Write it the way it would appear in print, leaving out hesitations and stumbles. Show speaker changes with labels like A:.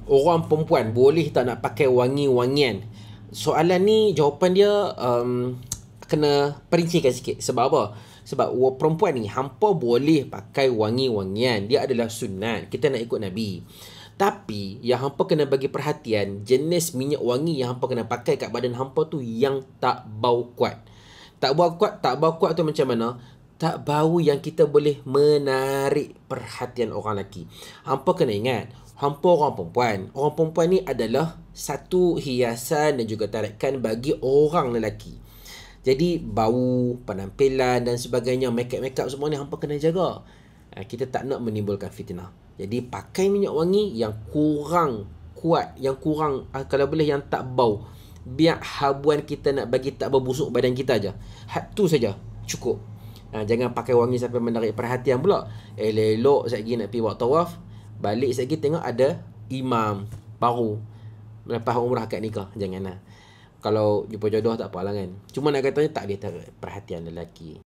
A: orang perempuan boleh tak nak pakai wangi-wangian? Soalan ni jawapan dia kena perincikan sikit. Sebab apa? Sebab perempuan ni hampa boleh pakai wangi-wangian. Dia adalah sunat. Kita nak ikut Nabi. Tapi yang hampa kena bagi perhatian, jenis minyak wangi yang hampa kena pakai kat badan hampa tu yang tak bau kuat. Tak bau kuat tu macam mana? Tak bau yang kita boleh menarik perhatian orang lelaki. Hampa kena ingat, hampa orang perempuan. Orang perempuan ni adalah satu hiasan dan juga tarikan bagi orang lelaki. Jadi bau, penampilan dan sebagainya, make up semua ni hampa kena jaga. Kita tak nak menimbulkan fitnah. Jadi pakai minyak wangi yang kurang kuat, yang kurang, kalau boleh yang tak bau. Biar habuan kita nak bagi tak berbusuk badan kita aja. Tu saja cukup. Jangan pakai wangi sampai menarik perhatian pula. Elok sekejap lagi nak pergi buat tawaf, balik sekejap lagi tengok ada imam baru melepas umrah kat nikah. Janganlah. Kalau jumpa jodoh tak apa lah kan. Cuma nak katanya tak boleh tarik perhatian lelaki.